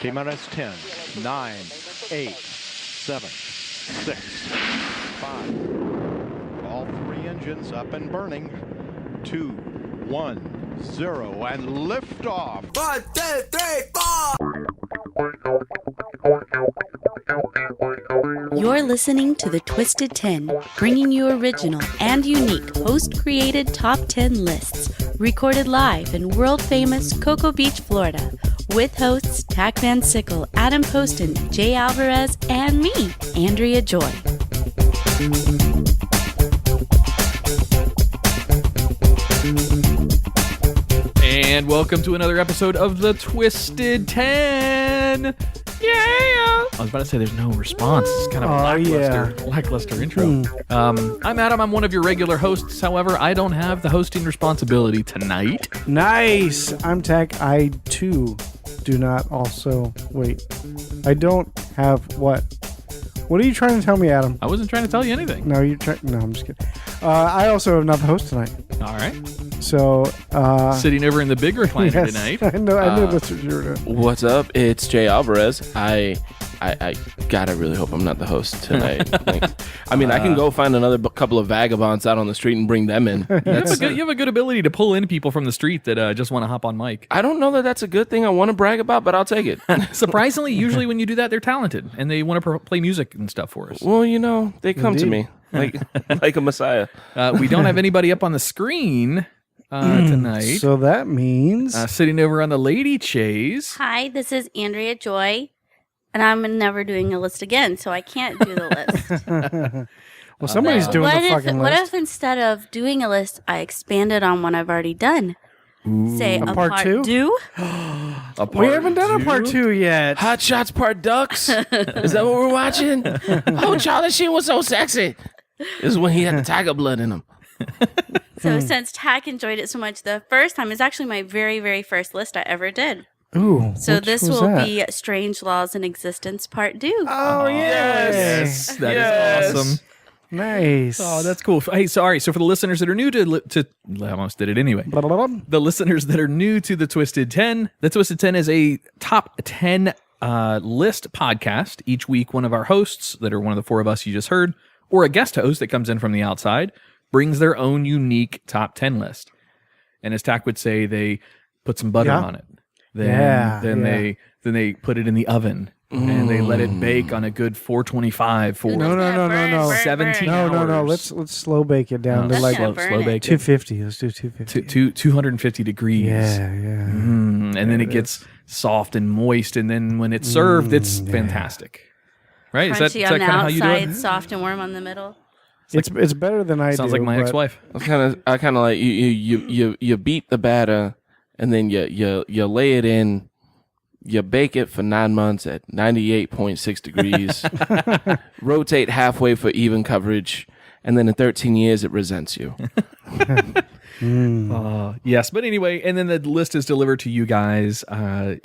T-minus 10, 9, 8, 7, 6, 5. All three engines up and burning. 2, 1, 0, and liftoff. 1, 2, 3, 4. You're listening to The Twisted 10, bringing you original and unique host-created top 10 lists, recorded live in world-famous Cocoa Beach, Florida, with hosts Tach Van Sickle, Adam Poston, Jay Alvarez, and me, Andrea Joy. And welcome to another episode of The Twisted 10. Yeah! I was about to say there's no response. It's kind of a lackluster intro. I'm Adam. I'm one of your regular hosts. However, I don't have the hosting responsibility tonight. Nice. I'm Tech. I, too, do not also... Wait. I don't have what? What are you trying to tell me, Adam? I wasn't trying to tell you anything. No, you're trying... No, I'm just kidding. I also am not the host tonight. All right. So, sitting over in the big recliner yes, tonight. I knew that's what you were doing. What's up? It's Jay Alvarez. I gotta really hope I'm not the host tonight. I can go find another couple of vagabonds out on the street and bring them in. You have a good ability to pull in people from the street that just want to hop on mic. I don't know that that's a good thing I want to brag about, but I'll take it. Surprisingly, usually when you do that, they're talented and they want to play music and stuff for us. Well, they come to me like a messiah. We don't have anybody up on the screen tonight. So that means... sitting over on the lady chaise. Hi, this is Andrea Joy, and I'm never doing a list again, so I can't do the list. Well, somebody's doing the fucking list. What if instead of doing a list, I expanded on one I've already done? Ooh. Say a part two? We haven't done a part 2 yet. Hot Shots Part Ducks? Is that what we're watching? Oh, Charlie Sheen was so sexy. This is when he had the tiger blood in him. So since Tack enjoyed it so much the first time, it's actually my very, very first list I ever did. Ooh. So this will be Strange Laws in Existence Part 2. Oh, yes. That is awesome. Nice. Oh, that's cool. Hey, sorry. So for the listeners that are new to I almost did it anyway. Blah, blah, blah. The listeners that are new to the Twisted 10, the Twisted 10 is a top 10 list podcast. Each week, one of our hosts that are one of the four of us you just heard, or a guest host that comes in from the outside, brings their own unique top 10 list. And as Tack would say, they put some butter on it. Then they put it in the oven. And they let it bake on a good 425 for 17 hours. No. Let's slow bake it down to like slow bake 250. Let's do 250. 250 degrees. Yeah. And then it gets soft and moist. And then when it's served, it's fantastic. Right? Is that Crunchy kind on of how you do outside, it? soft and warm on the middle. It's better than I do. Sounds like my ex-wife. I kind of like you beat the batter and then you lay it in. You bake it for 9 months at 98.6 degrees, rotate halfway for even coverage, and then in 13 years, it resents you. Yes, but anyway, and then the list is delivered to you guys hot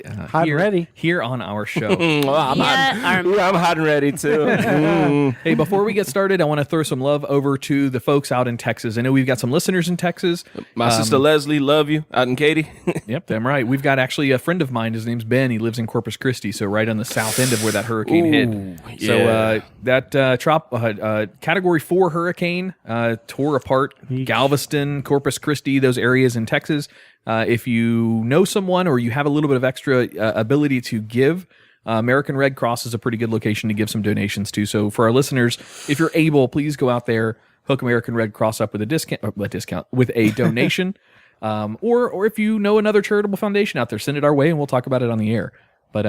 and ready here on our show. I'm hot and ready too. Hey, before we get started, I want to throw some love over to the folks out in Texas. I know we've got some listeners in Texas. My sister Leslie, love you, out in Katy. Yep, damn right. We've got actually a friend of mine. His name's Ben. He lives in Corpus Christi, so right on the south end of where that hurricane hit. Yeah. So that Category 4 hurricane tore apart Galveston, Corpus Christi, those areas in Texas. If you know someone or you have a little bit of extra ability to give, American Red Cross is a pretty good location to give some donations to. So for our listeners, if you're able, please go out there, hook American Red Cross up with with a donation. Or if you know another charitable foundation out there, send it our way and we'll talk about it on the air. But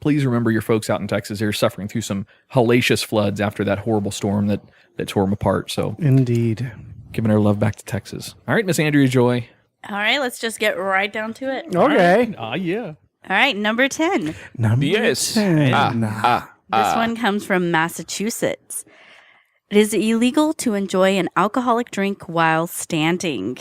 please remember your folks out in Texas. They're suffering through some hellacious floods after that horrible storm that tore them apart. So indeed. Giving our love back to Texas. All right, Miss Andrea Joy. All right, let's just get right down to it. Okay. Yeah. All right, number 10. Number 10. This one comes from Massachusetts. It is illegal to enjoy an alcoholic drink while standing.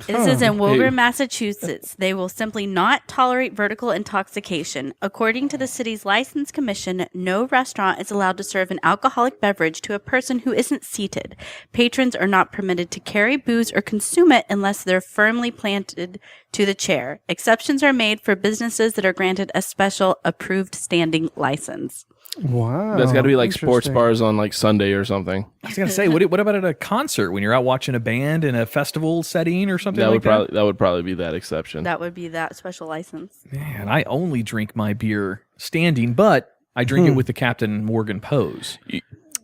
This is in Woburn, Massachusetts. They will simply not tolerate vertical intoxication. According to the city's license commission, no restaurant is allowed to serve an alcoholic beverage to a person who isn't seated. Patrons are not permitted to carry booze or consume it unless they're firmly planted to the chair. Exceptions are made for businesses that are granted a special approved standing license. Wow. That's got to be like sports Interesting. bars on like Sunday or something. I was gonna say, what about at a concert when you're out watching a band in a festival setting or something That like would probably that would probably be that exception. That would be that special license. Man, I only drink my beer standing, but I drink it with the Captain Morgan pose.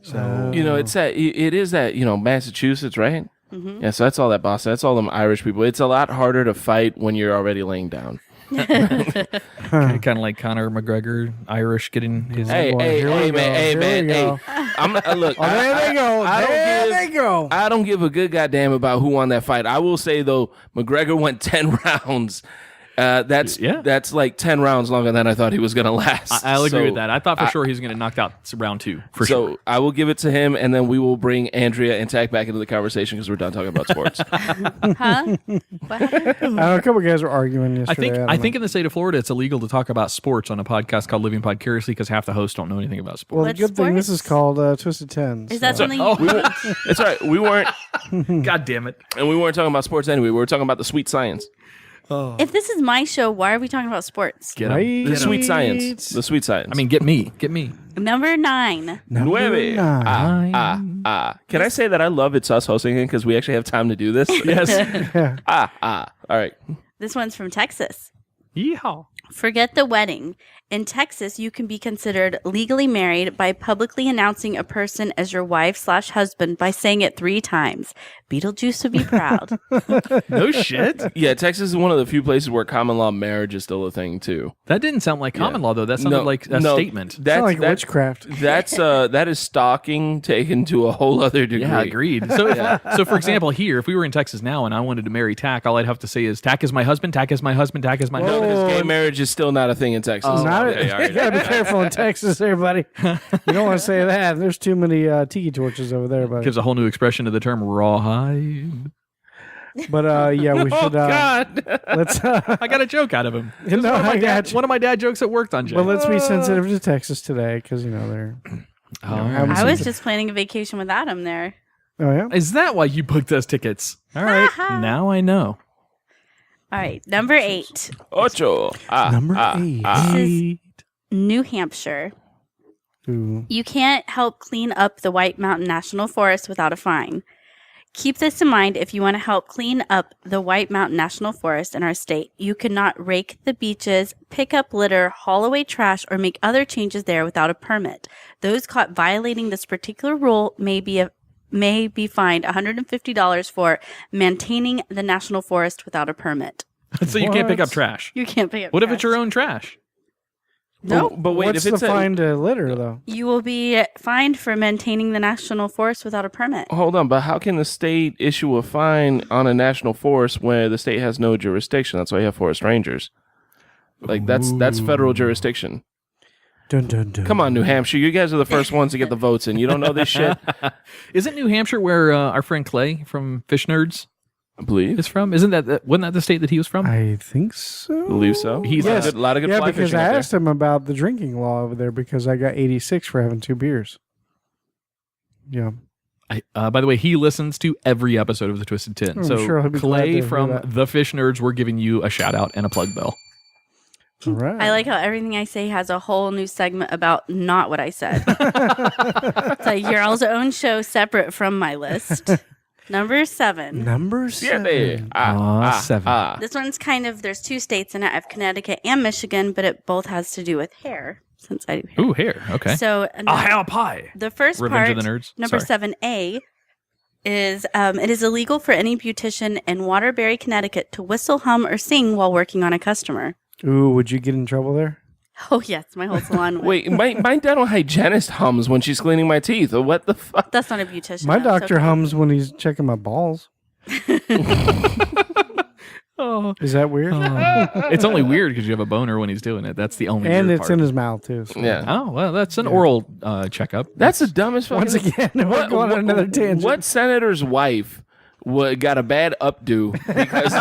So You know, it is that, you know, Massachusetts, right? Yeah, so that's all that Boston. That's all them Irish people. It's a lot harder to fight when you're already laying down. kind of like Conor McGregor, Irish, getting his. Hey, boy, hey, here we hey, go, man, hey, here man, we hey. go. Look. There they go. There they go. I don't give a good goddamn about who won that fight. I will say though, McGregor went 10 rounds. That's like 10 rounds longer than I thought he was going to last. I'll agree So, with that. I thought for sure he was going to knock out round 2 for sure. So I will give it to him, and then we will bring Andrea and Tach back into the conversation because we're done talking about sports. Huh? What? I know a couple guys were arguing yesterday. I think in the state of Florida it's illegal to talk about sports on a podcast called Living Pod Curiously because half the hosts don't know anything about sports. Well, the What good thing this sports? is called Twisted Tens. Is that something Oh. you It's all right. We weren't God damn it! talking about sports anyway. We were talking about the sweet science. If this is my show, why are we talking about sports? Get 'em. Right? The sweet science. The sweet science. I mean, get me. Number 9. Nueve. nine. Can I say that I love It's Us hosting it because we actually have time to do this? Yes. All right. This one's from Texas. Yeehaw. Forget the wedding. In Texas, you can be considered legally married by publicly announcing a person as your wife/husband by saying it 3 times. Beetlejuice would be proud. No shit. Yeah, Texas is one of the few places where common law marriage is still a thing too. That didn't sound like common law though. That sounded like a statement. That's Like witchcraft. That is stalking taken to a whole other degree. Yeah, agreed. So, so for example, here, if we were in Texas now and I wanted to marry Tach, all I'd have to say is Tach is my husband. Tach is my husband. Tach is my No, husband. because gay marriage is still not a thing in Texas. Not Okay, all right. You gotta be careful in Texas, everybody. You don't want to say that. There's too many tiki torches over there, buddy. Gives a whole new expression to the term rawhide. But yeah, we should. God. Let's. I got a joke out of him. This is No, one of my I dad- got you. one of my dad jokes that worked on Jay. Well, let's be sensitive to Texas today, because you know they're. having I some- was just planning a vacation with Adam there. Oh yeah. Is that why you booked those tickets? All right, now I know. All right, number 8. Ocho. Number 8. This is New Hampshire. Ooh. You can't help clean up the White Mountain National Forest without a fine. Keep this in mind if you want to help clean up the White Mountain National Forest in our state. You cannot rake the beaches, pick up litter, haul away trash, or make other changes there without a permit. Those caught violating this particular rule may be fined $150 for maintaining the national forest without a permit. So you can't pick up What? trash. You can't pick up What if trash. it's your own trash? No. But wait, What's if it's the fine to litter though? You will be fined for maintaining the national forest without a permit. hold on, but how can the state issue a fine on a national forest where the state has no jurisdiction? That's why you have forest rangers. Like that's federal jurisdiction. Dun dun dun. Come on, New Hampshire, you guys are the first ones to get the votes in. You don't know this shit? Isn't New Hampshire where our friend Clay from Fish Nerds I believe. is from? Wasn't that the state that he was from? I think so. Believe so. He's- a lot of good Yeah, fly because fishing I up there. asked him about the drinking law over there because I got 86 for having 2 beers. Yeah. By the way, he listens to every episode of the Twisted Tin. I'm So sure he'll be glad to Clay hear from that. the Fish Nerds, we're giving you a shout out and a plug bell. All right. I like how everything I say has a whole new segment about not what I said. It's like your own show separate from my list. Number 7. Number 7. Siete. 7. This one's kind of, there's 2 states in it. I have Connecticut and Michigan, but it both has to do with hair, since I do hair. Ooh, hair. Okay. So A hair pie. the first Revenge part, of the Nerds. number Sorry. 7A, is it is illegal for any beautician in Waterbury, Connecticut to whistle, hum, or sing while working on a customer. Ooh, would you get in trouble there? Oh, yes, my whole salon would. Wait, my dental hygienist hums when she's cleaning my teeth. What the fuck? That's not a beautician. My that's doctor okay. hums when he's checking my balls. Oh. Is that weird? It's only weird because you have a boner when he's doing it. That's the only And weird it's part. in his mouth too. So. Yeah. Oh, well, that's an oral checkup. That's the dumbest fucking Once again, we're going on another tangent. What senator's wife got a bad updo because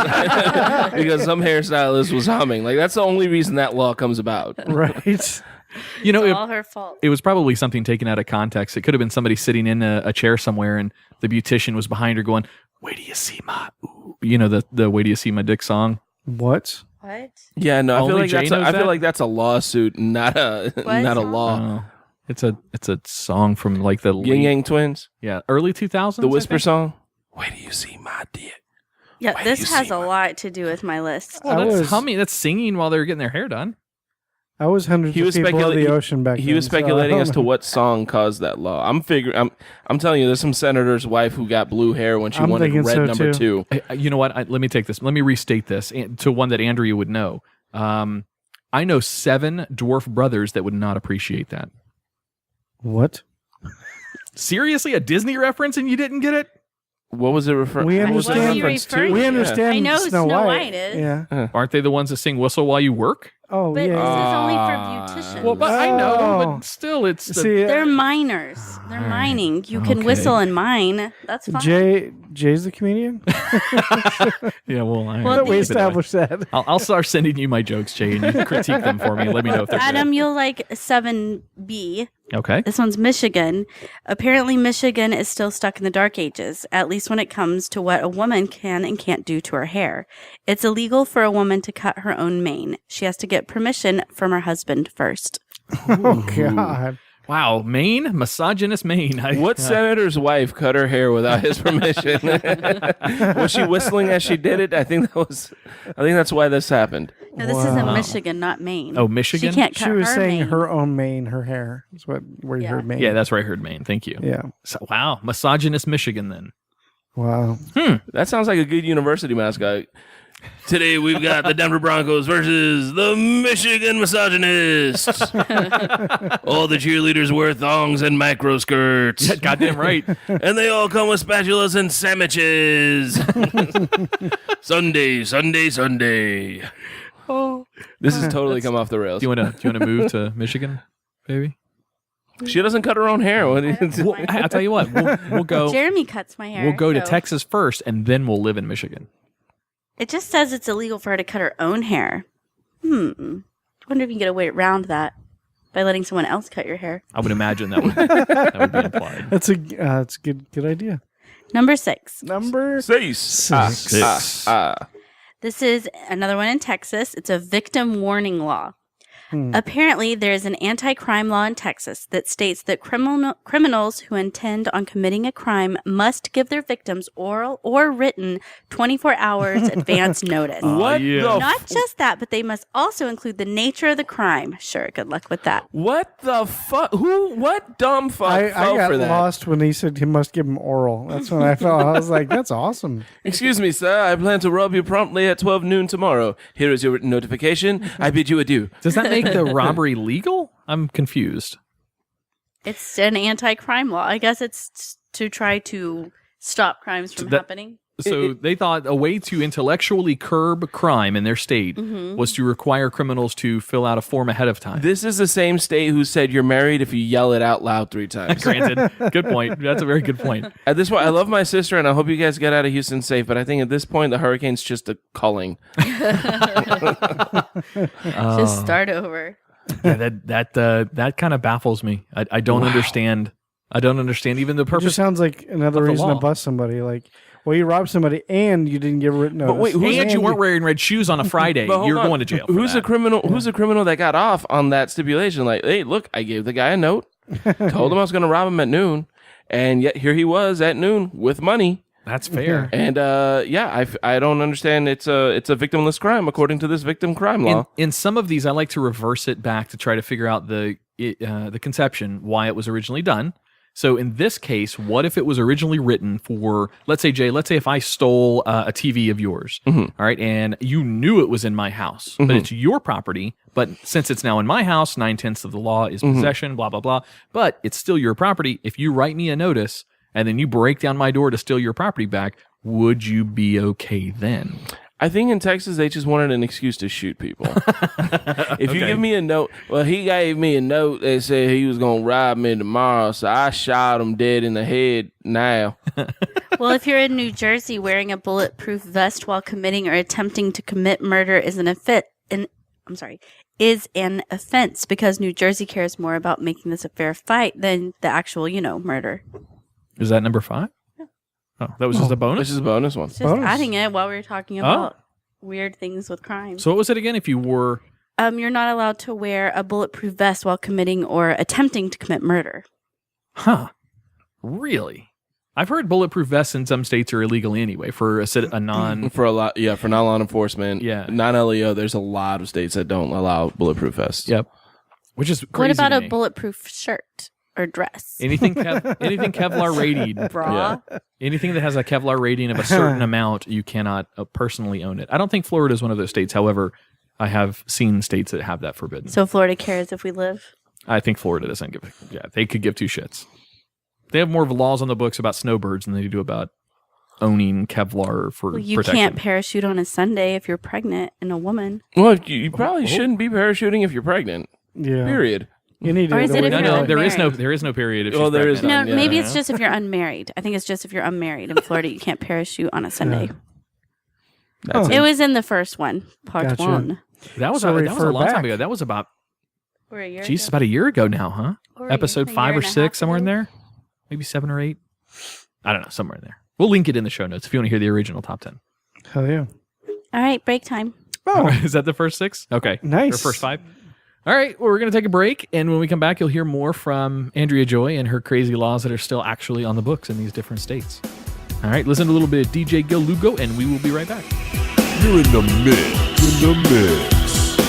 because some hairstylist was humming. Like that's the only reason that law comes about. Right. You know, It's all her fault. it was probably something taken out of context. It could have been somebody sitting in a chair somewhere, and the beautician was behind her going, "Wait till you see my," you know, the "Wait till you see my dick" song. What? What? Yeah, no, Only Jay knows I feel that? like that's a lawsuit, not a not a song? law. Oh, it's a song from like the Yin Yang Twins, early 2000s. the Whisper I think. song. Wait till you see my dick. Yeah, Why this do you has see a lot to do with my list. Well, I that's was- humming. That's singing while they're getting their hair done. I was hundreds of people of the ocean back then. He was so I speculating don't as to know. what song caused that law. I'm telling you, there's some senator's wife who got blue hair when she I'm wanted thinking red so, number too. 2. You know what? Let me take this. Let me restate this to one that Andrea would know. I know 7 dwarf brothers that would not appreciate that. What? Seriously, a Disney reference and you didn't get it? What was it referring? We What understand- are you reference to? referring We to? understand I know Snow White. is. Yeah. Aren't they the ones that sing "Whistle While You Work"? Oh, But yeah. this is only Ah. for beauticians. Well, but I know, Oh. but still, it's the, See, They're miners. They're All right. mining. You can Okay. whistle and mine. That's fine. Jay's the comedian? yeah. Well, I Well, We the- established that. I'll start sending you my jokes, Jay, and you critique them for me. And let me know if they're Adam, you'll like 7B. good. Okay. This one's Michigan. Apparently, Michigan is still stuck in the dark ages, at least when it comes to what a woman can and can't do to her hair. It's illegal for a woman to cut her own mane. She has to get permission from her husband first. Oh, God. Wow, Maine, misogynist Maine. What senator's wife cut her hair without his permission? Was she whistling as she did it? I think that's why this happened. No, this is in Wow. Michigan, not Maine. Oh, Michigan? She can't cut She was her saying mane. her own mane, her hair. That's where you Yeah. heard mane. Yeah, that's where I heard Maine. Thank you. Yeah. So, wow, misogynist Michigan then. Wow. That sounds like a good university mascot. Today we've got the Denver Broncos versus the Michigan Misogynists. All the cheerleaders wear thongs and micro skirts. Goddamn right. And they all come with spatulas and sandwiches. Sunday, Sunday, Sunday. Oh. This has totally come off the rails. Do you want to move to Michigan, baby? She doesn't cut her own hair. What do you- Well, I'll tell you what. We'll go. Jeremy cuts my hair. We'll go to so- Texas first, and then we'll live in Michigan. It just says it's illegal for her to cut her own hair. I wonder if you can get a way around that by letting someone else cut your hair. I would imagine that would be implied. That's a good idea. Number 6. Number Six. Six. This is another one in Texas. It's a victim warning law. Apparently, there is an anti-crime law in Texas that states that criminals who intend on committing a crime must give their victims oral or written 24 hours advance notice. What yeah. the Not just that, but they must also include the nature of the crime. Sure, good luck with that. What the fuck? What dumb fuck I fell got for that? lost when he said he must give him oral. That's when I felt. I was like, that's awesome. Excuse me, sir. I plan to rob you promptly at 12 noon tomorrow. Here is your written notification. I bid you adieu. Does that make the robbery legal? I'm confused. It's an anti-crime law. I guess it's to try to stop crimes from happening. So they thought a way to intellectually curb crime in their state was to require criminals to fill out a form ahead of time. This is the same state who said you're married if you yell it out loud 3 times. Granted, good point. That's a very good point. At this point, I love my sister, and I hope you guys get out of Houston safe. But I think at this point, the hurricane's just a culling. Just start over. Yeah, that kind of baffles me. I don't understand. I don't understand even the It purpose. just sounds like another of the reason law. to bust somebody. Like, well, you robbed somebody and you didn't give written notice. wait, who's- And you weren't wearing red shoes on a Friday. But hold You're on. going to jail. For Who's that. the criminal? Who's the criminal that got off on that stipulation? Like, hey, look, I gave the guy a note, told him I was going to rob him at noon, and yet here he was at noon with money. That's fair. And I don't understand. It's a victimless crime according to this victim crime law. In some of these, I like to reverse it back to try to figure out the conception, why it was originally done. So in this case, what if it was originally written for, let's say, Jay, let's say if I stole a TV of yours, all right, and you knew it was in my house, but it's your property, but since it's now in my house, 9/10 of the law is possession, blah, blah, blah, but it's still your property. If you write me a notice and then you break down my door to steal your property back, would you be okay then? I think in Texas they just wanted an excuse to shoot people. If you give me a note, well, he gave me a note that said he was gonna rob me tomorrow, so I shot him dead in the head now. Well, if you're in New Jersey, wearing a bulletproof vest while committing or attempting to commit murder is an offense because New Jersey cares more about making this a fair fight than the actual, murder. Is that number 5? Yeah. Oh, that was just a bonus? This is a bonus one. Just adding it while we were talking about weird things with crime. So what was it again? If you wore... You're not allowed to wear a bulletproof vest while committing or attempting to commit murder. Huh. Really? I've heard bulletproof vests in some states are illegal anyway for a non... for non-law enforcement. Yeah. Non-LEO, there's a lot of states that don't allow bulletproof vests. Yep. Which is crazy. What about to a me. bulletproof shirt or dress? Anything Kevlar rated. Bra? Yeah. Anything that has a Kevlar rating of a certain amount, you cannot personally own it. I don't think Florida is one of those states. However, I have seen states that have that forbidden. So Florida cares if we live? I think Florida doesn't give... Yeah, they could give two shits. They have more laws on the books about snowbirds than they do about owning Kevlar for you protection. Can't parachute on a Sunday if you're pregnant and a woman. Well, you probably shouldn't be parachuting if you're pregnant. Yeah. Period. You need to. Or is it if No, you're no, there is unmarried? no period. If Well, she's there is pregnant. No, Yeah. maybe it's just if you're unmarried. I think it's just if you're unmarried. In Florida, you can't parachute on a Sunday. That's It was in the first one, part Gotcha. 1. That was So a refer long time back. ago. That was about Or a year Jesus, ago. about a year ago now, huh? Or a Episode year 5 or and a half 6, somewhere in ago. there. Maybe 7 or 8. I don't know, somewhere in there. We'll link it in the show notes if you want to hear the original top 10. Hell yeah. All right, break time. Oh, Is that the first 6? Okay. Nice. Or first 5? All right, well, we're going to take a break, and when we come back, you'll hear more from Andrea Joy and her crazy laws that are still actually on the books in these different states. All right, listen to a little bit of DJ Gil Lugo, and we will be right back. You're in the mix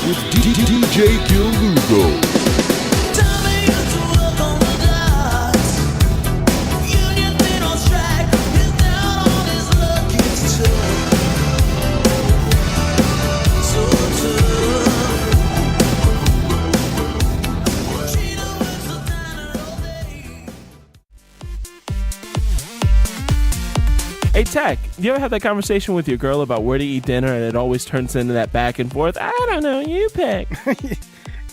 with DJ Gil Lugo. Hey, Tach, you ever have that conversation with your girl about where to eat dinner and it always turns into that back and forth? I don't know, you pick.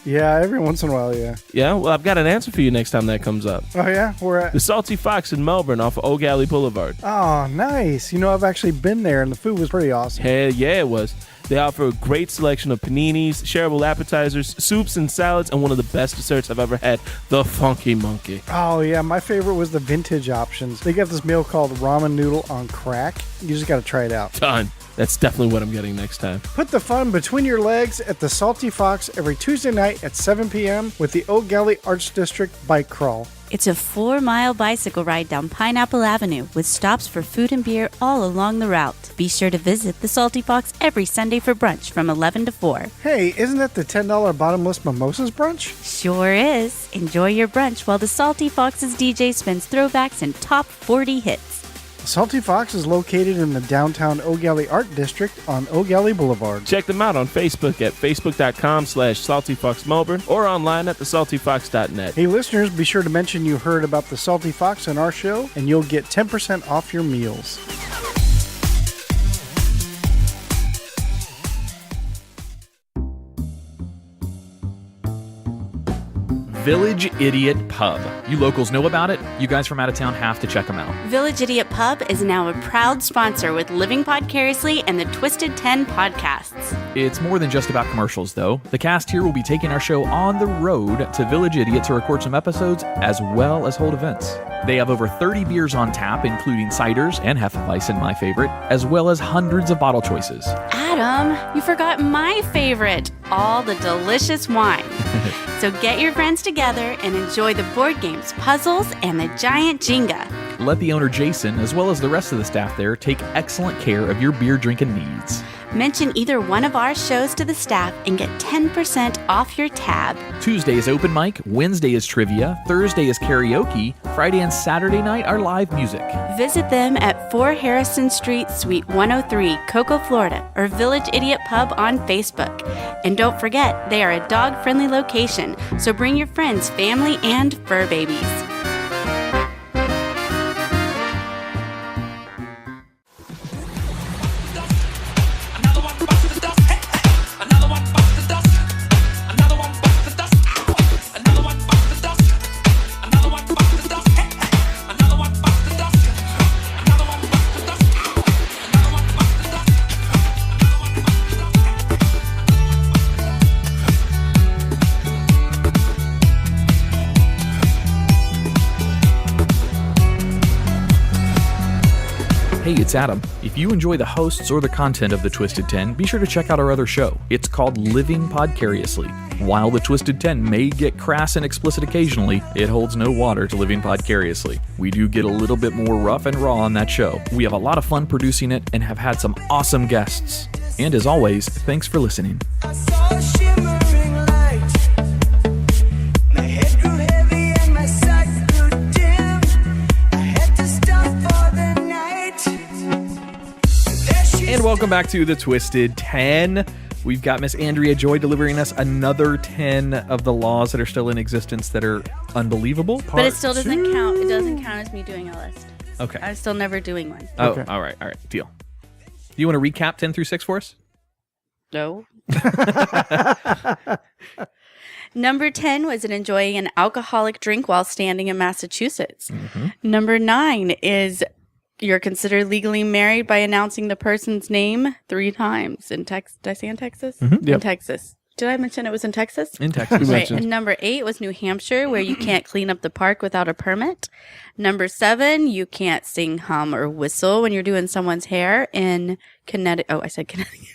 yeah. Every once in a while, yeah. Yeah, well, I've got an answer for you next time that comes up. Oh yeah, we're at. The Salty Fox in Melbourne off of Oak Alley Boulevard. Oh, nice. I've actually been there, and the food was pretty awesome. Hell yeah, it was. They offer a great selection of paninis, shareable appetizers, soups and salads, and one of the best desserts I've ever had, the Funky Monkey. Oh yeah, my favorite was the vintage options. They got this meal called ramen noodle on crack. You just got to try it out. Done. That's definitely what I'm getting next time. Put the fun between your legs at the Salty Fox every Tuesday night at 7 p.m. with the Oak Alley Arts District Bike Crawl. It's a 4-mile bicycle ride down Pineapple Avenue with stops for food and beer all along the route. Be sure to visit the Salty Fox every Sunday for brunch from 11 to 4. Hey, isn't that the $10 bottomless mimosas brunch? Sure is. Enjoy your brunch while the Salty Fox's DJ spins throwbacks and top 40 hits. The Salty Fox is located in the downtown Oak Alley Art District on Oak Alley Boulevard. Check them out on Facebook at facebook.com/saltyfoxmelbourne or online at thesaltyfox.net. Hey listeners, be sure to mention you heard about the Salty Fox on our show, and you'll get 10% off your meals. Village Idiot Pub. You locals know about it. You guys from out of town have to check them out. Village Idiot Pub is now a proud sponsor with Living Podcariously and the Twisted 10 podcasts. It's more than just about commercials, though. The cast here will be taking our show on the road to Village Idiot to record some episodes as well as hold events. They have over 30 beers on tap, including ciders and Hefeweizen, my favorite, as well as hundreds of bottle choices. Adam, you forgot my favorite, all the delicious wine. So get your friends together and enjoy the board games, puzzles, and the giant Jenga. Let the owner, Jason, as well as the rest of the staff there, take excellent care of your beer drinking needs. Mention either one of our shows to the staff and get 10% off your tab. Tuesday is open mic, Wednesday is trivia, Thursday is karaoke, Friday and Saturday night are live music. Visit them at 4 Harrison Street, Suite 103, Cocoa, Florida, or Village Idiot Pub on Facebook. And don't forget, they are a dog-friendly location, so bring your friends, family, and fur babies. it's Adam. If you enjoy the hosts or the content of the Twisted 10, be sure to check out our other show. It's called Living Podcariously. While the Twisted 10 may get crass and explicit occasionally, it holds no water to Living Podcariously. We do get a little bit more rough and raw on that show. We have a lot of fun producing it and have had some awesome guests. And as always, thanks for listening. I saw a shimmering light. My head grew heavy and my sight grew dim. I had to stop for the night. There she And welcome back to the Twisted 10. We've got Miss Andrea Joy delivering us another 10 of the laws that are still in existence that are unbelievable. But it still doesn't count. It doesn't count as me doing a list. Okay. I'm still never doing one. Oh, Okay. all right. Deal. Do you want to recap 10 through 6 for us? No. Number 10 was enjoying an alcoholic drink while standing in Massachusetts. Number 9 is you're considered legally married by announcing the person's name 3 times in Texas. Did I say in Texas? In Yep. Texas. Did I mention it was in Texas? In Texas. Right. And number 8 was New Hampshire, where you can't clean up the park without a permit. Number 7, you can't sing, hum, or whistle when you're doing someone's hair in Connecticut. Oh, I said Connecticut.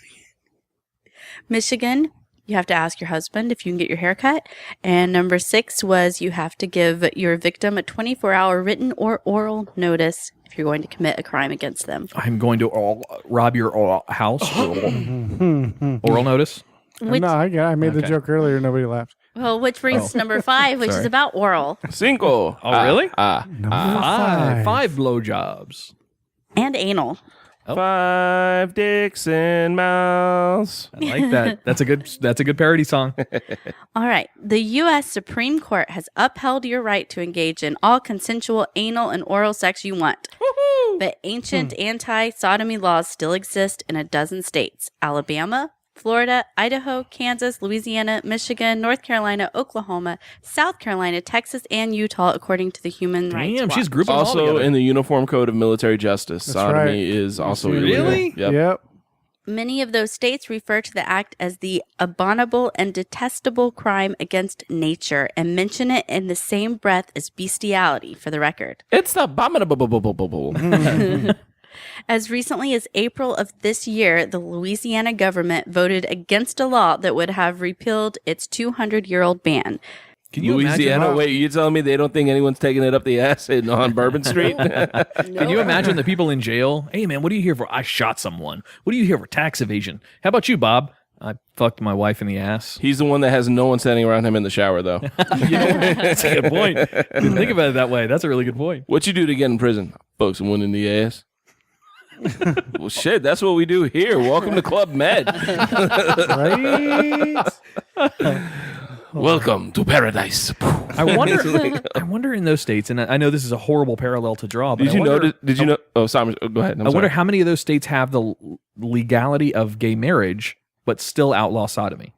Michigan, you have to ask your husband if you can get your hair cut. And number 6 was you have to give your victim a 24-hour written or oral notice if you're going to commit a crime against them. I'm going to rob your house. Oral notice. Which, No, I made the Okay. joke earlier. Nobody laughed. well, which brings us to number 5, which is Sorry. about oral Cinco. Oh, really? Number Five blowjobs. and anal. 5 dicks and mouths. I like that. That's a good parody song. All right. The U.S. Supreme Court has upheld your right to engage in all consensual anal and oral sex you want. But ancient anti-sodomy laws still exist in a dozen states: Alabama, Florida, Idaho, Kansas, Louisiana, Michigan, North Carolina, Oklahoma, South Carolina, Texas, and Utah, according to the Human Rights Damn, Watch. she's grouping them all Also, together. in the Uniform Code of Military Justice, That's sodomy right. is also Really? illegal. Yep. Yep. Many of those states refer to the act as the abominable and detestable crime against nature and mention it in the same breath as bestiality, for the record. It's the abominable. As recently as April of this year, the Louisiana government voted against a law that would have repealed its 200-year-old ban. Can you imagine? Louisiana? Wait, you're telling me they don't think anyone's taking it up the ass on Bourbon Street? Can you imagine the people in jail? Hey, man, what are you here for? I shot someone. What are you here for? Tax evasion. How about you, Bob? I fucked my wife in the ass. He's the one that has no one standing around him in the shower, though. That's a good point. Didn't think about it that way. That's a really good point. What you do to get in prison? Fuck someone in the ass. Well, shit, that's what we do here. Welcome to Club Med. Right? Welcome to paradise. I wonder in those states, and I know this is a horrible parallel to draw, but Did you wonder, notice? Did you know? Oh, sorry. Go ahead. I wonder how many of those states have the legality of gay marriage, but still outlaw sodomy.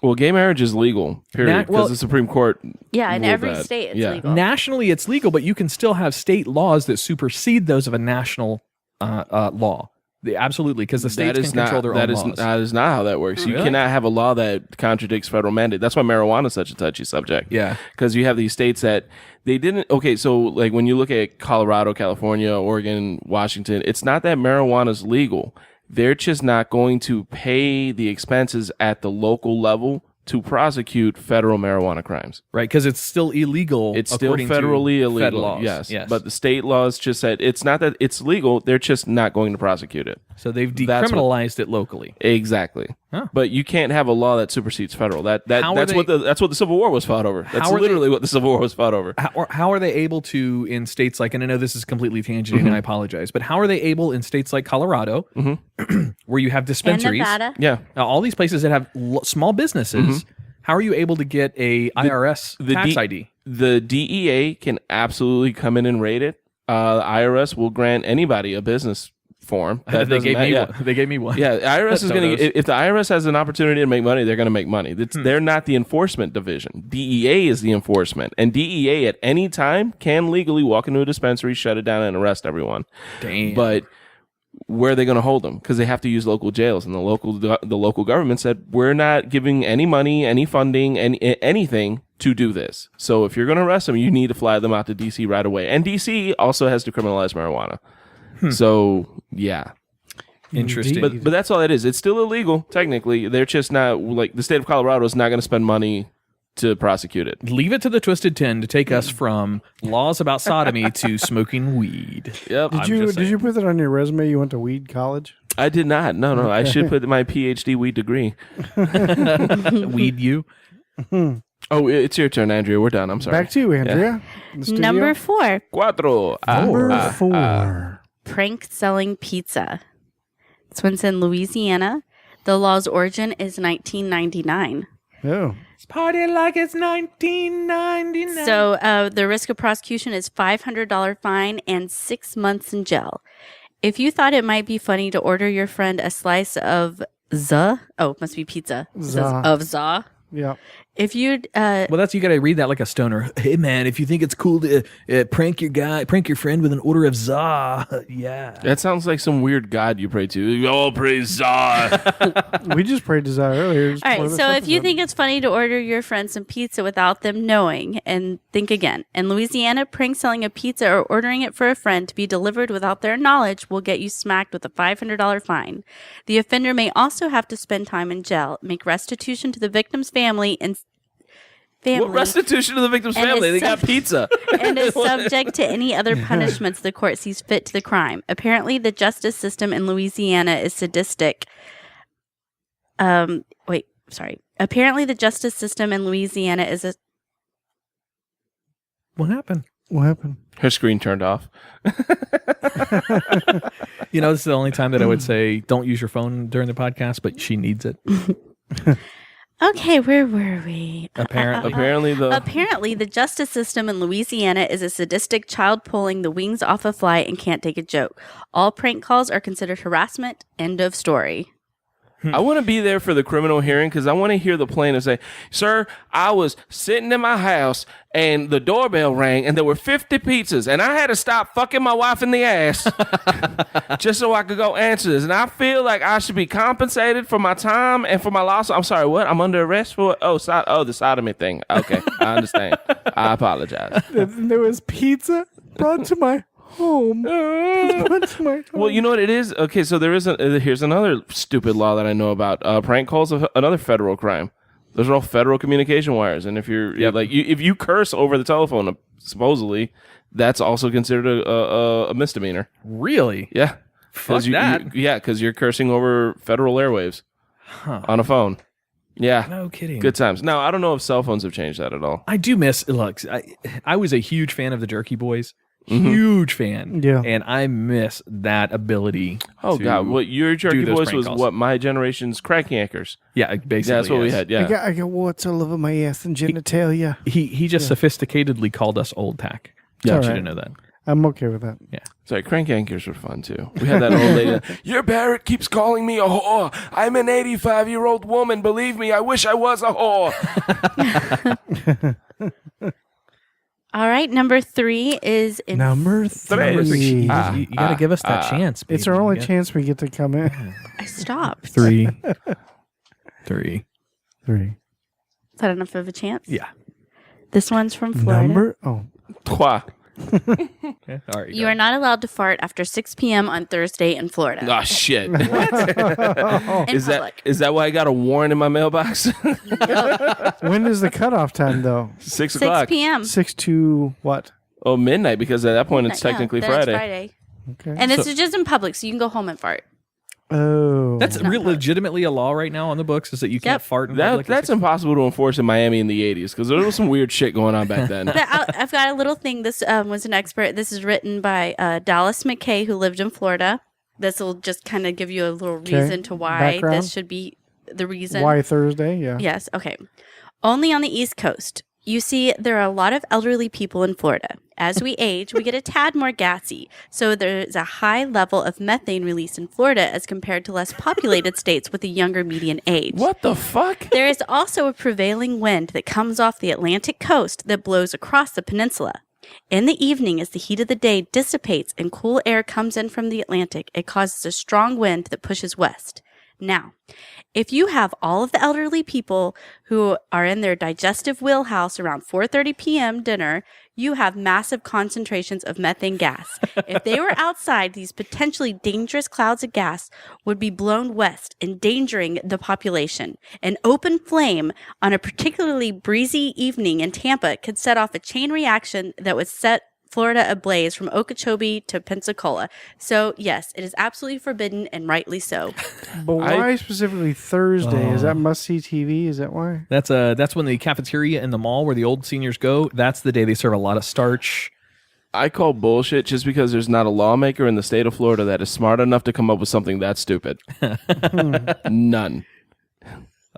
Well, gay marriage is legal, period, because the Supreme Court. Yeah, in ruled every that. state it's Yeah. legal. Nationally, it's legal, but you can still have state laws that supersede those of a national law. Absolutely, because the states can control their own laws. That is not how that works. You Really? cannot have a law that contradicts federal mandate. That's why marijuana is such a touchy subject. Yeah. Because you have these states that they didn't. Okay, so like when you look at Colorado, California, Oregon, Washington, it's not that marijuana is legal. They're just not going to pay the expenses at the local level to prosecute federal marijuana crimes. Right, because it's still illegal. It's still according to federally illegal. Fed laws. Yes. But the state laws just said it's not that it's legal. They're just not going to prosecute it. so they've That's what- decriminalized it locally. Exactly. Huh. But you can't have a law that supersedes federal. How are That's they- what the Civil War was fought over. That's are they- literally what the Civil War was fought over. How are they able to in states like, and I know this is completely tangent and I apologize, but how are they able in states like Colorado, where you have And dispensaries, Nevada. Yeah. all these places that have small businesses, how are you able to get a IRS tax ID? The DEA can absolutely come in and raid it. IRS will grant anybody a business form. That They doesn't gave me matter. one. They gave me one. Yeah, IRS is going Todos. to. If the IRS has an opportunity to make money, they're going to make money. They're not the enforcement division. DEA is the enforcement, and DEA at any time can legally walk into a dispensary, shut it down, and arrest everyone. Damn. But where are they going to hold them? Because they have to use local jails, and the local government said we're not giving any money, any funding, anything to do this. So if you're going to arrest them, you need to fly them out to DC right away. And DC also has decriminalized marijuana. So yeah. Interesting. Indeed. But that's all it is. It's still illegal, technically. They're just not, like, the state of Colorado is not going to spend money to prosecute it. Leave it to the Twisted 10 to take us from laws about sodomy to smoking weed. Yep. Did you put that on your resume? You went to weed college? I did not. No. I should put my PhD weed degree. Weed you? Oh, it's your turn, Andrea. We're done. I'm sorry. Back to you, Andrea. The studio. Number 4, Cuatro. Number 4. prank selling pizza. This one's in Louisiana. The law's origin is 1999. Oh. Party like it's 1999. So the risk of prosecution is $500 fine and 6 months in jail. If you thought it might be funny to order your friend a slice of it must be pizza. It says Za. of za. Yeah. If you'd well, that's, you got to read that like a stoner. Hey man, if you think it's cool to prank your friend with an order of za, yeah. That sounds like some weird god you pray to. Oh, praise Zah. We just prayed to Zah earlier. Just All before right, this so if you episode. think it's funny to order your friend some pizza without them knowing, and think again. In Louisiana, prank selling a pizza or ordering it for a friend to be delivered without their knowledge will get you smacked with a $500 fine. The offender may also have to spend time in jail, make restitution to the victim's family, and What restitution to the victim's And family? is They got pizza. and is subject to any other punishments the court sees fit to the crime. Apparently, the justice system in Louisiana is sadistic. Apparently, the justice system in Louisiana is a. What happened? What happened? Her screen turned off. You know, this is the only time that I would say don't use your phone during the podcast, but she needs it. Okay, where were we? Apparently, the justice system in Louisiana is a sadistic child pulling the wings off a flight and can't take a joke. All prank calls are considered harassment. End of story. I want to be there for the criminal hearing because I want to hear the plaintiff say, "Sir, I was sitting in my house and the doorbell rang and there were 50 pizzas and I had to stop fucking my wife in the ass just so I could go answer this. And I feel like I should be compensated for my time and for my loss." I'm sorry, what? I'm under arrest for what? Oh, the sodomy thing. Okay, I understand. I apologize. There was pizza brought to my home. Brought to my home. Well, you know what it is? Okay, so here's another stupid law that I know about. Prank calls are another federal crime. Those are all federal communication wires, and if if you curse over the telephone, supposedly, that's also considered a misdemeanor. Really? Yeah, Fuck that. because you're cursing over federal airwaves on a phone. Yeah, No kidding. good times. Now I don't know if cell phones have changed that at all. I do miss, look, I was a huge fan of the Jerky Boys. Huge fan. Yeah. And I miss that ability. Oh to God, what your Jerky do those Boys prank was calls. what my generation's crack yankers. Yeah, basically. Yeah, that's what we yes. had. Yeah. I got warts all over my ass and genitalia. He just sophisticatedly called us old tack. Yeah. I want All you right. to know that. I'm okay with that. Yeah. Sorry, crank yankers were fun too. We had that old lady. Your parrot keeps calling me a whore. I'm an 85-year-old woman. Believe me, I wish I was a whore. All right, number 3 is in Number 3. You got to give us that chance. It's our baby. only Yeah. chance we get to come in. I stopped. 3. Three. Is that enough of a chance? Yeah. This one's from Florida. Trois. Yeah. All right. You are not allowed to fart after 6 p.m. on Thursday in Florida. Oh shit. In Is public. that why I got a warrant in my mailbox? When is the cutoff time, though? 6 6 o'clock. p.m. 6 to what? Oh, midnight, because at that point it's Yeah, technically then it's Friday. Okay. And this is just in public, so you can go home and fart. Oh. That's legitimately a law right now on the books, is that you can't Yep. fart in public. That's impossible to enforce in Miami in the 80s because there was some weird shit going on back then. I've got a little thing. This was an expert. This is written by Dallas McKay, who lived in Florida. This will just kind of give you a little reason to why Background? this should be the reason. Why Thursday? Yeah. Yes. Okay. Only on the East Coast. You see, there are a lot of elderly people in Florida. As we age, we get a tad more gassy. So there's a high level of methane release in Florida as compared to less populated states with a younger median age. What the fuck? There is also a prevailing wind that comes off the Atlantic coast that blows across the peninsula. In the evening, as the heat of the day dissipates and cool air comes in from the Atlantic, it causes a strong wind that pushes west. Now, if you have all of the elderly people who are in their digestive wheelhouse around 4:30 p.m. dinner, you have massive concentrations of methane gas. If they were outside, these potentially dangerous clouds of gas would be blown west, endangering the population. An open flame on a particularly breezy evening in Tampa could set off a chain reaction that would set Florida ablaze from Okeechobee to Pensacola. So, yes, it is absolutely forbidden, and rightly so. But why specifically Thursday? Is that must-see TV? Is that why? That's when the cafeteria in the mall where the old seniors go, that's the day they serve a lot of starch. I call bullshit just because there's not a lawmaker in the state of Florida that is smart enough to come up with something that stupid. None.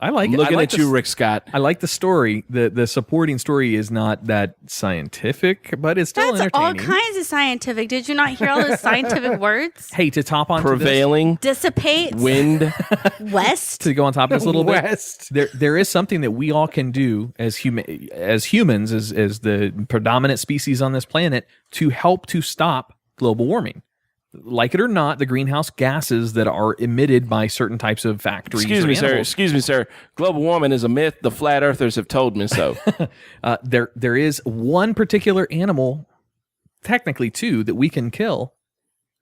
I like Looking at you, Rick Scott. I like the story. The supporting story is not that scientific, but it's still That's all entertaining. kinds of scientific. Did you not hear all those scientific words? Hey, to top on Prevailing, Dissipate, wind, west. to go on top of this a little West. bit, there is something that we all can do as humans, as the predominant species on this planet, to help to stop global warming. Like it or not, the greenhouse gases that are emitted by certain types of factories. Excuse me, sir. Global warming is a myth. The flat earthers have told me so. There is one particular animal, technically two, that we can kill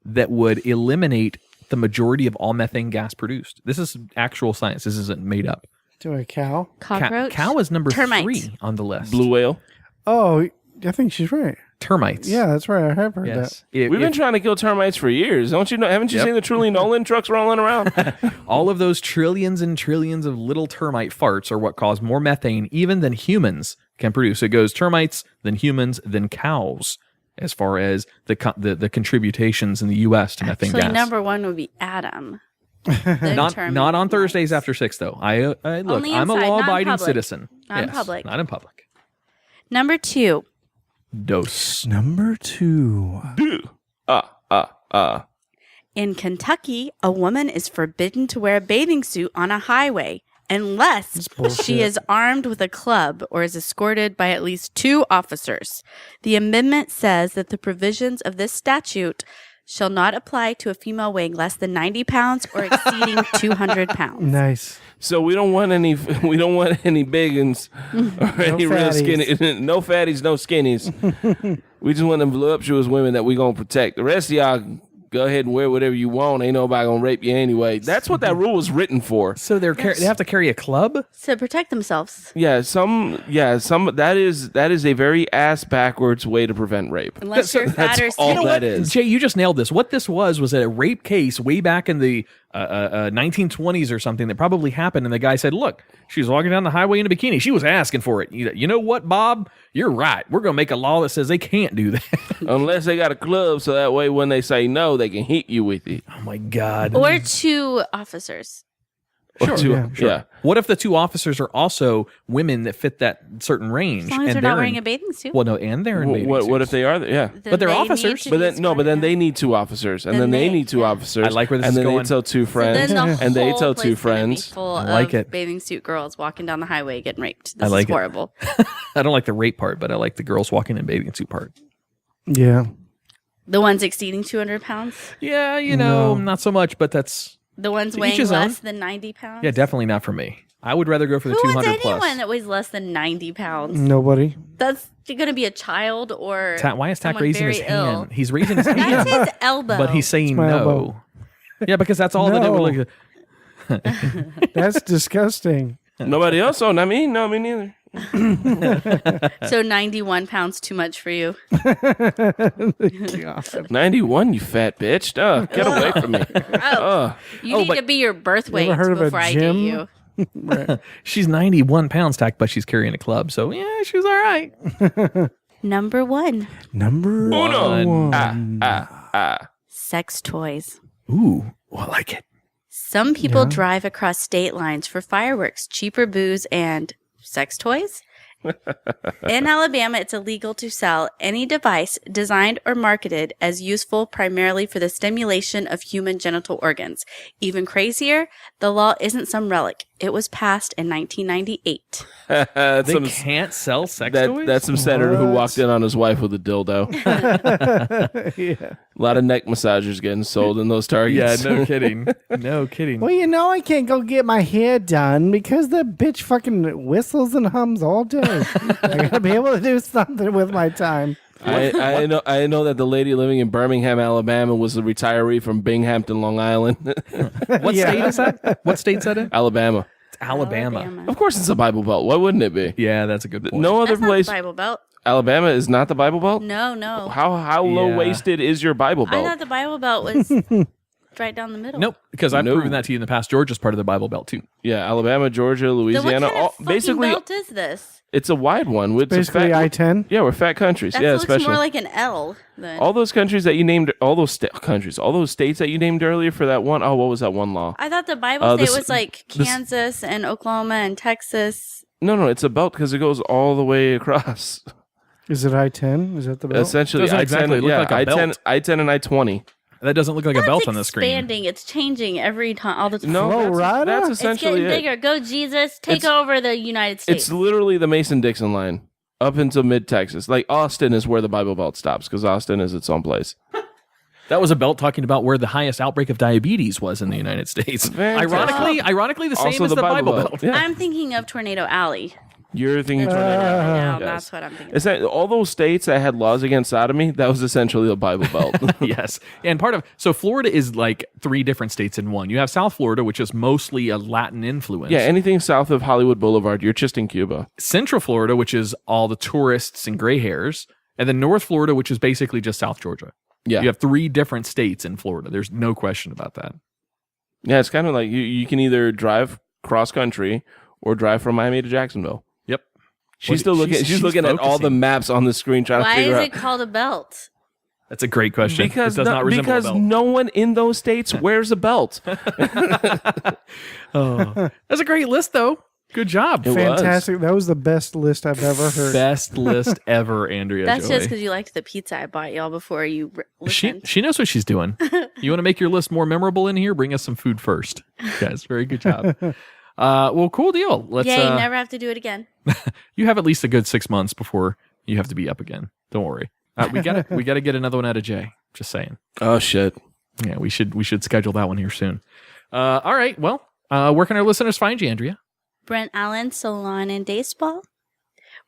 that would eliminate the majority of all methane gas produced. This is actual science. This isn't made up. To a cow? Cockroach. Cow is number Termite. 3 on the list. Blue whale. Oh, I think she's right. Termites. Yeah, that's right. I have heard Yes. We've been trying to kill termites for years. Don't you know? Haven't you seen the Truly Nolan trucks rolling around? all of those trillions and trillions of little termite farts are what cause more methane even than humans can produce. It goes termites, then humans, then cows, as far as the contributions in the U.S. to methane Actually, gas. number 1 would be Adam. Not on Thursdays after 6, though. I look, Only I'm a inside, not in law-abiding public. citizen. Not in Yes, public. Not in public. Number 2. Dos. Number 2. In Kentucky, a woman is forbidden to wear a bathing suit on a highway unless she is armed with a club or is escorted by at least 2 officers. The amendment says that the provisions of this statute shall not apply to a female weighing less than 90 pounds or exceeding 200 pounds. Nice. So we don't want any biggins or any real fatties. skinny, no fatties, no skinnies. We just want them voluptuous women that we gonna protect. The rest of y'all, go ahead and wear whatever you want. Ain't nobody gonna rape you anyway. That's what that rule was written for. So they have to carry a club? To protect themselves. Some that is a very ass backwards way to prevent rape. Unless you're fat or That's all skinny. that is. Jay, you just nailed this. What this was a rape case way back in the 1920s or something that probably happened. And the guy said, look, she was walking down the highway in a bikini. She was asking for it. You know what, Bob? You're right. We're going to make a law that says they can't do that. Unless they got a club, so that way when they say no, they can hit you with it. Oh, my God. Or 2 officers. Sure. Yeah. What if the 2 officers are also women that fit that certain range? As long as they're not wearing a bathing suit. Well, no, and they're in bathing What suits. if they are? Yeah. Then but they're they need officers. to But be then no, but then escorted. they need 2 officers, and Then then they they- need 2 yeah. officers. I like where this and is then going. they tell 2 friends, Then the and they whole tell place 2 is gonna be friends. full I like of it. bathing suit girls walking down the highway getting raped. This I like is it. horrible. I don't like the rape part, but I like the girls walking in bathing suit part. Yeah. The ones exceeding 200 pounds? Yeah, not so much, but that's... The ones To each weighing his own. less than 90 pounds? Yeah, definitely not for me. I would rather go for the Who 200 wants anyone plus. that weighs less than 90 pounds? Nobody. That's going to be a child or Why is Tack someone raising his very ill. hand? He's raising his That's hand, his elbow. but he's saying my no. elbow. Yeah, because that's all that it No. would look at. That's disgusting. Nobody else? Oh, not me. No, me neither. So 91 pounds too much for you. 91, you fat bitch. Get away from me. You need to be your birth weight heard of a before I date gym? you. She's 91 pounds, Tack, but she's carrying a club. So, yeah, she's all right. Number 1, Number Uno. 1. sex toys. Ooh, I like it. Some people drive across state lines for fireworks, cheaper booze, and sex toys. In Alabama, it's illegal to sell any device designed or marketed as useful primarily for the stimulation of human genital organs. Even crazier, the law isn't some relic. It was passed in 1998. That's They some, can't sell sex toys? that's some senator who walked in on his wife with a dildo. Yeah. A lot of neck massagers getting sold in those Targets. Yeah, no kidding. No kidding. Well, I can't go get my hair done because the bitch fucking whistles and hums all day. I gotta be able to do something with my time. I know that the lady living in Birmingham, Alabama, was a retiree from Binghamton, Long Island, What state is that? What state's that in? Alabama. Alabama. Of course, it's a Bible Belt. Why wouldn't it be? Yeah, that's a good point. No other That's not place. the Bible Belt. Alabama is not the Bible Belt. No. How low waisted is your Bible I Belt? thought the Bible Belt was right down the middle. Nope, because I've No. proven that to you in the past. Georgia's part of the Bible Belt, too. Yeah, Alabama, Georgia, Then what Louisiana. kind of fucking Basically, belt is this? it's a wide one. With Basically, I-10. Yeah, we're fat countries. That yeah, looks especially more like an L than. all those countries that you named. All those countries, all those states that you named earlier for that one. Oh, what was that one law? I thought the Bible this- state was like Kansas and Oklahoma and Texas. No, it's a belt because it goes all the way across. Is it I-10? Is that the belt? Essentially, Doesn't I-10, exactly look yeah, like a I-10, belt. I-10 and I-20. That doesn't look like a belt on the It's screen. expanding. It's changing every time, all the time. No, Florida? that's It's essentially getting it. bigger. Go Jesus, take It's- over the United States. It's literally the Mason-Dixon line up into mid-Texas. Like Austin is where the Bible Belt stops because Austin is its own place. That was a belt talking about where the highest outbreak of diabetes was in the United States. Fantastic. Ironically, the same Also as the Bible belt. Yeah. I'm thinking of Tornado Alley. You're thinking tornado. Now, Yes. that's what I'm thinking. It's that all those states that had laws against sodomy, that was essentially the Bible Belt. Yes. And so Florida is like 3 different states in one. You have South Florida, which is mostly a Latin influence. Yeah, anything south of Hollywood Boulevard, you're just in Cuba. Central Florida, which is all the tourists and gray hairs. And then North Florida, which is basically just South Georgia. Yeah. You have 3 different states in Florida. There's no question about that. Yeah, it's kind of like you can either drive cross country or drive from Miami to Jacksonville. Yep. She's still looking. She's looking at all the focusing. maps on the screen trying Why to figure is out. it called a belt? That's a great question. Because it does not resemble a belt. no one in those states wears a belt. Oh. That's a great list, though. Good job. It was. Fantastic. That was the best list I've ever heard. Best list ever, Andrea That's Joy. just because you liked the pizza I bought y'all before you listened. She knows what she's doing. You want to make your list more memorable in here? Bring us some food first. Guys, very good job. Well, cool deal. Let's. Yay, never have to do it again. You have at least a good 6 months before you have to be up again. Don't worry. We gotta get another one out of Jay. Just saying. Oh shit! Yeah, we should schedule that one here soon. All right. Well, where can our listeners find you, Andrea? Brent Allen Salon and Day Spa.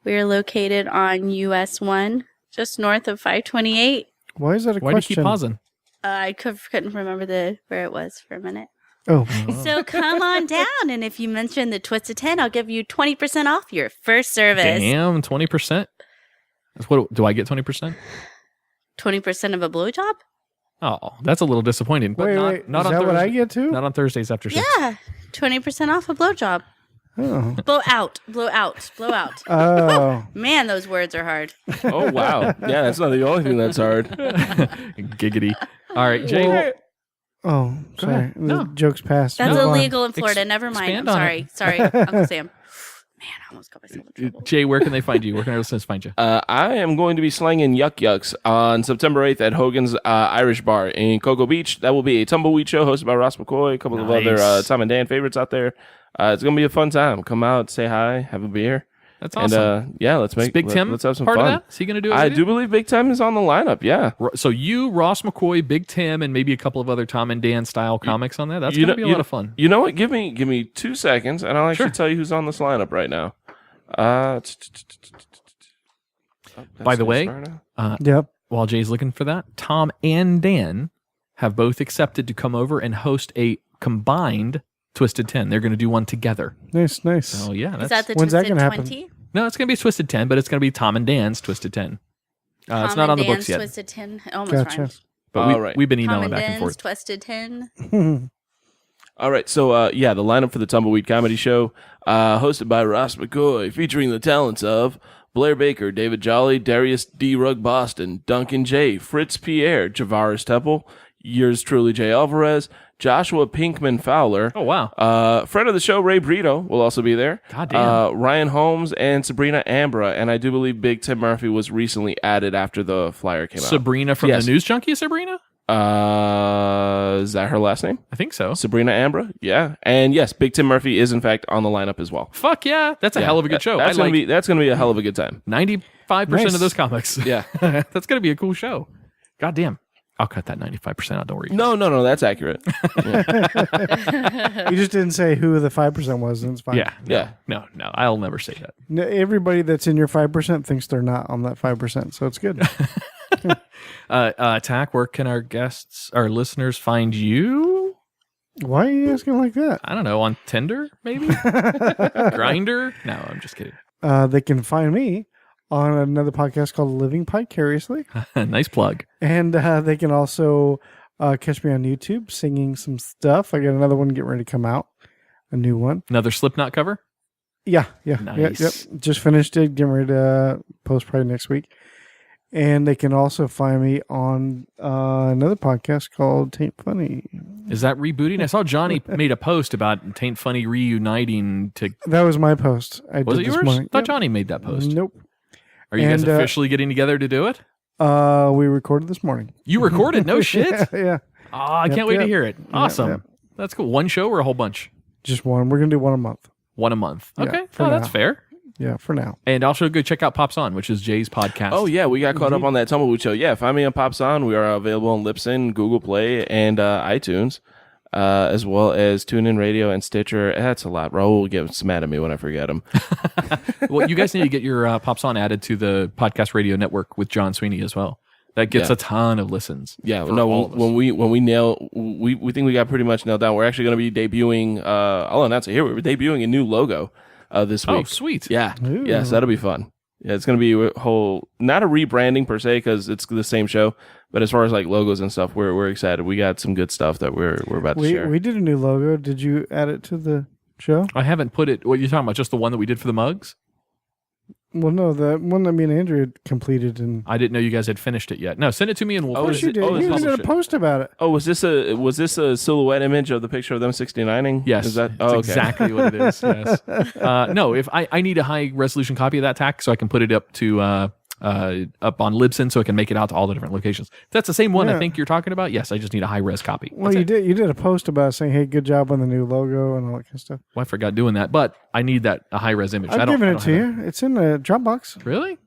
We are located on US 1, just north of 528. Why is that a Why do you question? keep pausing? I couldn't remember where it was for a minute. Oh, So come on down, and if you mention the Twisted 10, I'll give you 20% off your first service. Damn, 20%. What do I get? 20%? 20% of a blowjob? Oh, that's a little disappointing. But wait. not Is on that Thursday, what I get too? Not on Thursdays after 6. Yeah, 20% off a blowjob. Oh. Blow out, blow out, blow out. Oh. Man, those words are hard. Oh wow! Yeah, that's not the only thing that's hard. Giggity. All right, Jay. Oh, sorry. ahead. The No. joke's passed. That's Move on. illegal in Florida. Never mind. I'm expand on sorry. Sorry, Uncle Sam. Man, I almost got myself in trouble. Jay, where can they find you? Where can our listeners find you? I am going to be slanging yuck yucks on September 8th at Hogan's Irish Bar in Cocoa Beach. That will be a tumbleweed show hosted by Ross McCoy, a couple of other Nice. Tom and Dan favorites out there. It's going to be a fun time. Come out, say hi, have a beer. That's awesome. And yeah, let's Is Big Tim let's have some part fun. of that? Is he going to do it? I with do you? believe Big Tim is on the lineup. Yeah. So you, Ross McCoy, Big Tim, and maybe a couple of other Tom and Dan style comics on that. That's going to be a lot of fun. You know what? Give me 2 seconds, and I'll actually Sure. tell you who's on this lineup right now. By the way, Yep. while Jay's looking for that, Tom and Dan have both accepted to come over and host a combined Twisted 10. They're going to do one together. Nice. Oh yeah, Is that's, that the When's that Twisted gonna happen? 20? no, it's going to be a Twisted 10, but it's going to be Tom and Dan's Twisted 10. It's Tom not on and the books Dan's yet, Twisted 10. It almost Gotcha. rhymes. but All right. we've been Tom emailing and back and Dan's forth. Twisted 10. All right, so yeah, the lineup for the Tumbleweed Comedy Show, hosted by Ross McCoy, featuring the talents of Blair Baker, David Jolly, Darius D. Rugg Boston, Duncan J., Fritz Pierre, Javaris Temple, yours truly, Jay Alvarez, Joshua Pinkman Fowler. Oh wow, Friend of the show, Ray Brito, will also be there. God damn. Ryan Holmes and Sabrina Ambra, and I do believe Big Tim Murphy was recently added after the flyer came out. Sabrina from Yes. the News Junkie, Sabrina. Is that her last name? I think so. Sabrina Ambra? Yeah. And yes, Big Tim Murphy is in fact on the lineup as well. Fuck yeah. That's a hell of a good show. That's gonna be a hell of a good time. 95% of those comics. Yeah. That's going to be a cool show. God damn. I'll cut that 95% out. Don't worry. No, that's accurate. You just didn't say who the 5% was, and it's fine. Yeah. No. I'll never say that. No, everybody that's in your 5% thinks they're not on that 5%, so it's good. Tach, where can our listeners find you? Why are you asking like that? I don't know. On Tinder, maybe? Grinder? No, I'm just kidding. They can find me on another podcast called Living Vicariously. Nice plug. And they can also catch me on YouTube singing some stuff. I got another one getting ready to come out. A new one. Another Slipknot cover? Yeah. Nice. Yep. Just finished it. Getting ready to post probably next week. And they can also find me on another podcast called Taint Funny. Is that rebooting? I saw Johnny made a post about Taint Funny reuniting to... That was my post. Was it yours? I thought Johnny made that post. Nope. Are you guys officially getting together to do it? We recorded this morning. You recorded? No shit? Yeah. Oh, I can't wait to hear it. Awesome. Yep. That's cool. One show or a whole bunch? Just one. We're going to do one a month. One a month. Yeah, okay. for That's now. fair. Yeah, for now. And also go check out Pops On, which is Jay's podcast. Oh, yeah. We got caught up on that Tumbleweed show. Yeah, find me on Pops On. We are available on Libsyn, Google Play, and iTunes, as well as TuneIn Radio and Stitcher. That's a lot. Raul gets mad at me when I forget them. Well, you guys need to get your Pops On added to the Podcast Radio Network with John Sweeney as well. That gets a ton of listens. Yeah, for no. all of us. When we nail, we think we got pretty much nailed down. We're actually going to be debuting. I'll announce it here. We're debuting a new logo this week. Oh, sweet. Yeah, Ooh. yes, that'll be fun. Yeah, it's going to be a whole, not a rebranding per se because it's the same show, but as far as like logos and stuff, we're excited. We got some good stuff that we're about to share. We did a new logo. Did you add it to the show? I haven't put it. What are you talking about? Just the one that we did for the mugs? Well, no, the one that me and Andrew had completed. And I didn't know you guys had finished it yet. No, send it to me and we'll Oh, put yes, is you it. did. oh, it's You even did published a it. post about it. Oh, was this a silhouette image of the picture of them 69ing? Yes, Is that? that's Oh, okay. exactly what it is. Yes. No, if I need a high resolution copy of that Tach so I can put it up to up on Libsyn so I can make it out to all the different locations. If that's the same one I Yeah. think you're talking about, yes, I just need a high res copy. Well, you did a post about saying, "Hey, good job on the new logo and all that kind of stuff." Well, I forgot doing that, but I need that a high res image. I've given it to you. It's in the Dropbox. Really?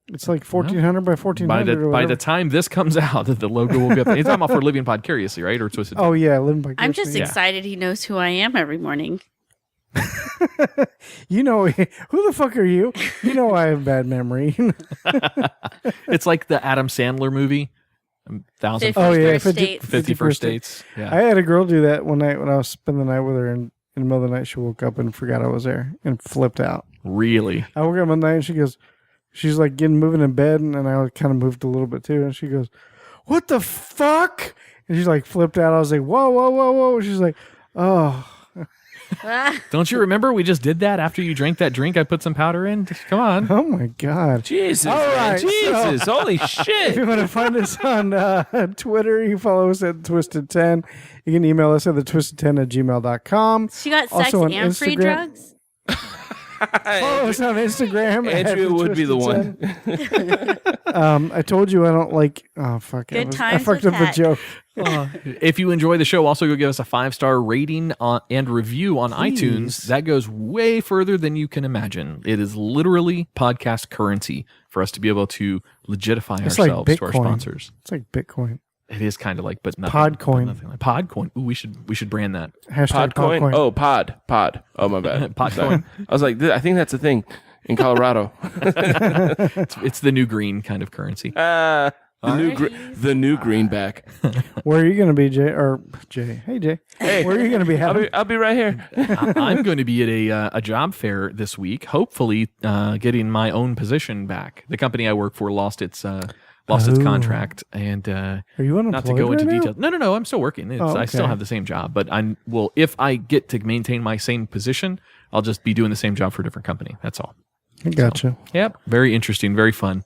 It's like 1400 by 1400 or By whatever. the time this comes out, the logo will be up. You're talking about for Living Vicariously, right? Or Twisted? Oh yeah, living by I'm just Christmas. excited he knows who I am every morning. You know, who the fuck are you? You know I have bad memory. It's like the Adam Sandler movie, 50 Oh, yeah, First Dates. 50 First Dates. Yeah. I had a girl do that one night when I was spending the night with her, and in the middle of the night she woke up and forgot I was there and flipped out. Really? I woke up one night and she's like moving in bed, and I kind of moved a little bit too, and she goes, "What the fuck?" And she's like flipped out. I was like, "Whoa, whoa, whoa, whoa!" She's like, "Oh." Don't you remember we just did that after you drank that drink? I put some powder in. Just, come on. Oh my God. Jesus, All man. right, Jesus, holy If shit. you want to find us on Twitter, you follow us at Twisted10. You can email us at thetwisted10@gmail.com. She got sex Also on and free Instagram. drugs? Follow us on Instagram. at Andrea would be the thetwisted10. one. I told you I don't like. Oh fuck! Good I times fucked with up the Tach. joke. If you enjoy the show, also go give us a 5-star rating and review on iTunes. That goes way further than you can imagine. It is literally podcast currency for us to be able to legitify It's like ourselves to our Bitcoin. sponsors. It's like Bitcoin. It is kind of like, but nothing. Podcoin. but nothing like Podcoin. Ooh, we should brand that. Hashtag Podcoin? Podcoin. Oh, pod. Oh, my bad. Podcoin. Sorry. I was like, I think that's a thing in Colorado. It's the new green kind of currency. The new greenback. Where are you going to be, Jay? Or Jay? Hey, Jay. Hey. Where are you going to be? I'll be right here. I'm going to be at a job fair this week, hopefully getting my own position back. The company I work for lost its contract, and Are you unemployed not to go into right now? details. No, I'm still working. I still okay. have the same job, but if I get to maintain my same position, I'll just be doing the same job for a different company. That's all. I gotcha. Yep, very interesting, very fun.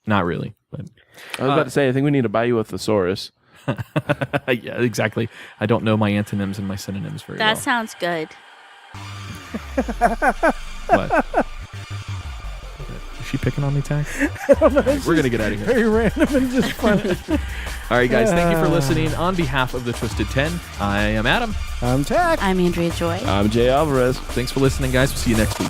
Not really, but I was about to say, I think we need to buy you a thesaurus. yeah, exactly. I don't know my antonyms and my synonyms very That well. sounds good. What? Is she picking on me, Tach? We're gonna get out of here. Very random and just fun. All right, guys. Thank you for listening. On behalf of the Twisted 10, I am Adam. I'm Tach. I'm Andrea Joy. I'm Jay Alvarez. Thanks for listening, guys. We'll see you next week.